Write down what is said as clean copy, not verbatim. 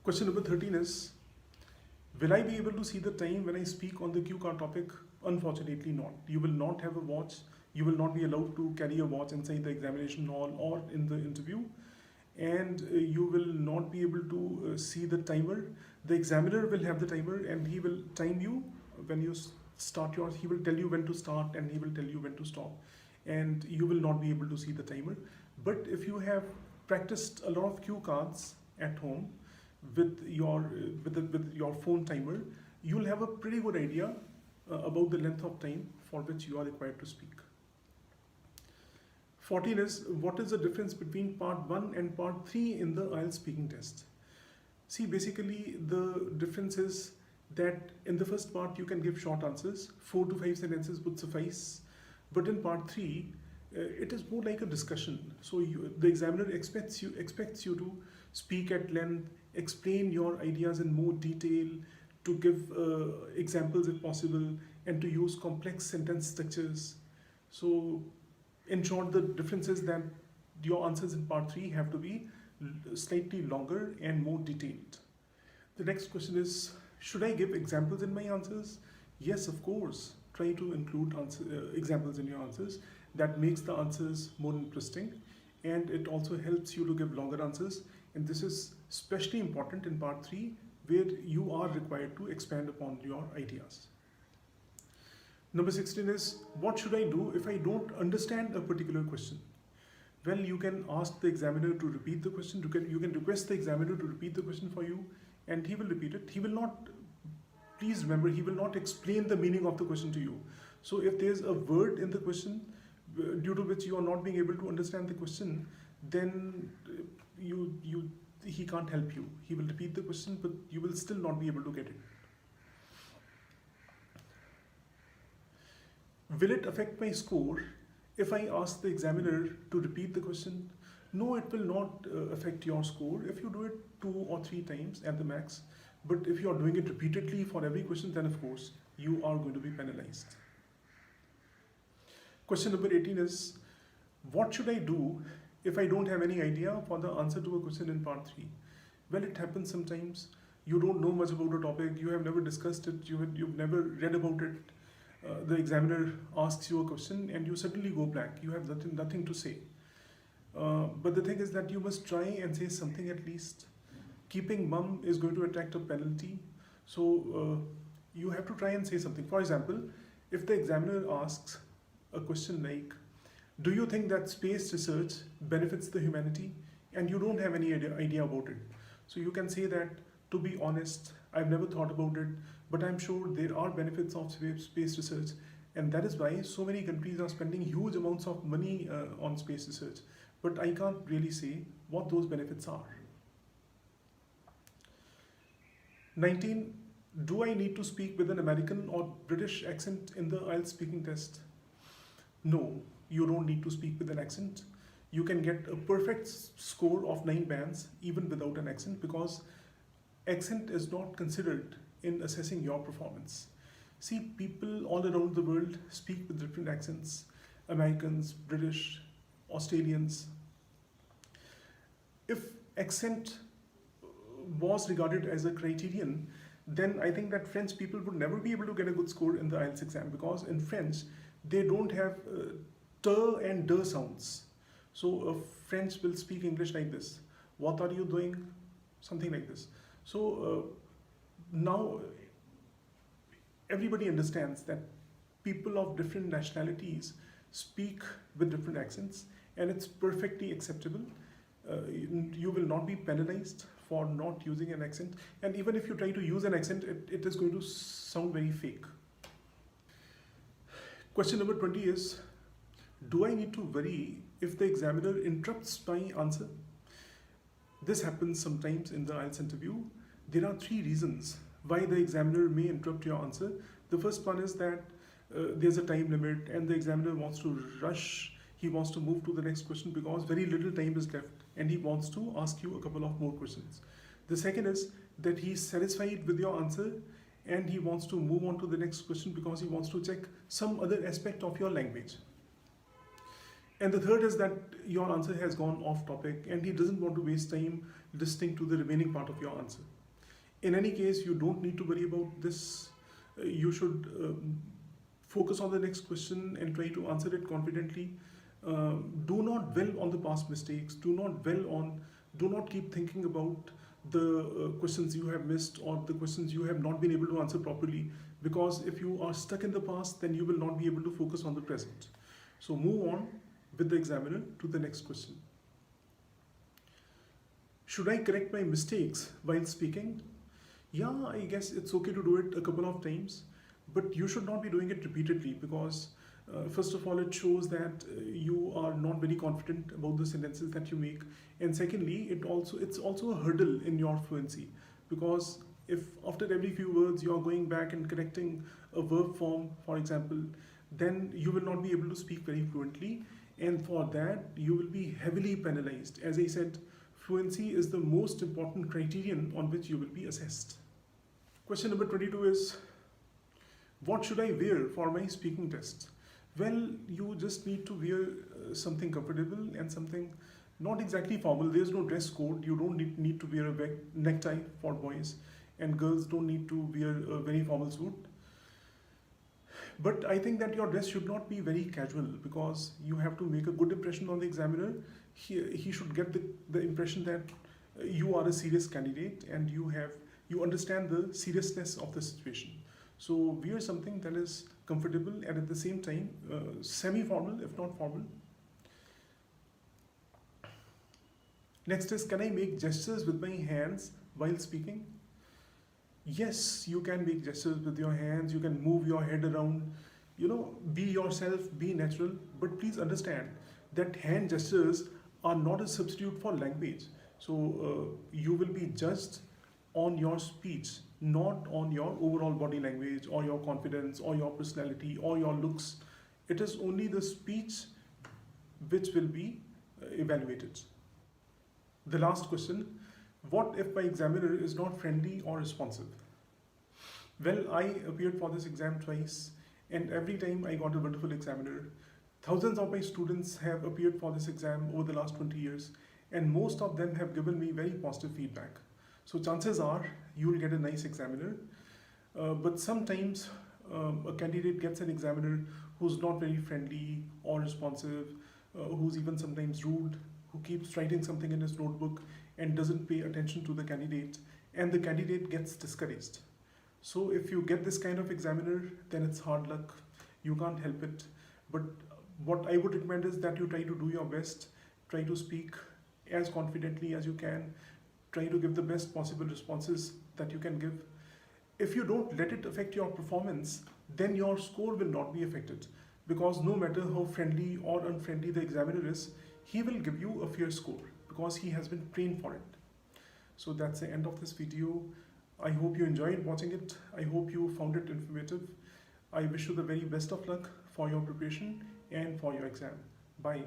Question number 13 is, will I be able to see the time when I speak on the cue card topic? Unfortunately not. You will not have a watch. You will not be allowed to carry a watch inside the examination hall or in the interview. And you will not be able to see the timer. The examiner will have the timer and he will time you when you start yours. He will tell you when to start and he will tell you when to stop. And you will not be able to see the timer. But if you have practiced a lot of cue cards at home, with your phone timer, you'll have a pretty good idea about the length of time for which you are required to speak. 14 is, what is the difference between part 1 and part 3 in the IELTS speaking test? See, basically the difference is that in the first part you can give short answers, 4 to 5 sentences would suffice, but in part 3 it is more like a discussion. So the examiner expects you to speak at length, explain your ideas in more detail, to give examples if possible, and to use complex sentence structures. So in short, the difference is that your answers in part 3 have to be slightly longer and more detailed. The next question is, should I give examples in my answers? Yes, of course. Try to include examples in your answers. That makes the answers more interesting, and it also helps you to give longer answers. And this is especially important in part 3, where you are required to expand upon your ideas. Number 16 is, what should I do if I don't understand a particular question? Well, you can ask the examiner to repeat the question. You can request the examiner to repeat the question for you, and he will repeat it. He will not, please remember, he will not explain the meaning of the question to you. So if there's a word in the question due to which you are not being able to understand the question, then he can't help you. He will repeat the question, but you will still not be able to get it. Will it affect my score if I ask the examiner to repeat the question? No, it will not affect your score if you do it 2 or 3 times at the max. But if you are doing it repeatedly for every question, then of course you are going to be penalized. Question number 18 is, what should I do if I don't have any idea for the answer to a question in part 3? Well, it happens sometimes. You don't know much about a topic, you have never discussed it, you've never read about it. The examiner asks you a question and you suddenly go blank. You have nothing to say. But the thing is that you must try and say something at least. Keeping mum is going to attract a penalty. So you have to try and say something. For example, if the examiner asks a question like, do you think that space research benefits the humanity? And you don't have any idea about it. So you can say that, to be honest, I've never thought about it, but I'm sure there are benefits of space research. And that is why so many countries are spending huge amounts of money on space research. But I can't really say what those benefits are. 19. Do I need to speak with an American or British accent in the IELTS speaking test? No, you don't need to speak with an accent. You can get a perfect score of 9 bands even without an accent, because accent is not considered in assessing your performance. See, people all around the world speak with different accents. Americans, British, Australians. If accent was regarded as a criterion, then I think that French people would never be able to get a good score in the IELTS exam, because in French, they don't have t and d sounds. So a French will speak English like this. What are you doing? Something like this. So now everybody understands that people of different nationalities speak with different accents, and it's perfectly acceptable. You will not be penalized for not using an accent, and even if you try to use an accent, it is going to sound very fake. Question number 20 is, do I need to worry if the examiner interrupts my answer? This happens sometimes in the IELTS interview. There are 3 reasons why the examiner may interrupt your answer. The first one is that there's a time limit and the examiner wants to rush. He wants to move to the next question because very little time is left and he wants to ask you a couple of more questions. The second is that he's satisfied with your answer and he wants to move on to the next question because he wants to check some other aspect of your language. And the third is that your answer has gone off topic and he doesn't want to waste time listening to the remaining part of your answer. In any case, you don't need to worry about this. You should focus on the next question and try to answer it confidently. Do not dwell on the past mistakes. Do not keep thinking about the questions you have missed or the questions you have not been able to answer properly. Because if you are stuck in the past, then you will not be able to focus on the present. So move on with the examiner to the next question. Should I correct my mistakes while speaking? Yeah, I guess it's okay to do it a couple of times, but you should not be doing it repeatedly because, first of all, it shows that you are not very confident about the sentences that you make, and secondly, it's also a hurdle in your fluency because if after every few words you are going back and correcting a verb form, for example, then you will not be able to speak very fluently, and for that you will be heavily penalized. As I said, fluency is the most important criterion on which you will be assessed. Question number 22 is, what should I wear for my speaking test? Well, you just need to wear something comfortable and something not exactly formal. There's no dress code. You don't need to wear a necktie for boys, and girls don't need to wear a very formal suit. But I think that your dress should not be very casual because you have to make a good impression on the examiner. He should get the impression that you are a serious candidate and you understand the seriousness of the situation. So wear something that is comfortable and at the same time semi-formal, if not formal. Next is, can I make gestures with my hands while speaking? Yes, you can make gestures with your hands, you can move your head around, be yourself, be natural, but please understand that hand gestures are not a substitute for language. So you will be judged on your speech, not on your overall body language or your confidence or your personality or your looks. It is only the speech which will be evaluated. The last question, what if my examiner is not friendly or responsive? Well, I appeared for this exam twice, and every time I got a wonderful examiner. Thousands of my students have appeared for this exam over the last 20 years, and most of them have given me very positive feedback. So chances are you will get a nice examiner, but sometimes a candidate gets an examiner who's not very friendly or responsive, who's even sometimes rude, who keeps writing something in his notebook and doesn't pay attention to the candidate, and the candidate gets discouraged. So if you get this kind of examiner, then it's hard luck. You can't help it. But what I would recommend is that you try to do your best, try to speak as confidently as you can, try to give the best possible responses that you can give. If you don't let it affect your performance, then your score will not be affected, because no matter how friendly or unfriendly the examiner is, he will give you a fair score because he has been trained for it. So that's the end of this video. I hope you enjoyed watching it. I hope you found it informative. I wish you the very best of luck for your preparation and for your exam. Bye.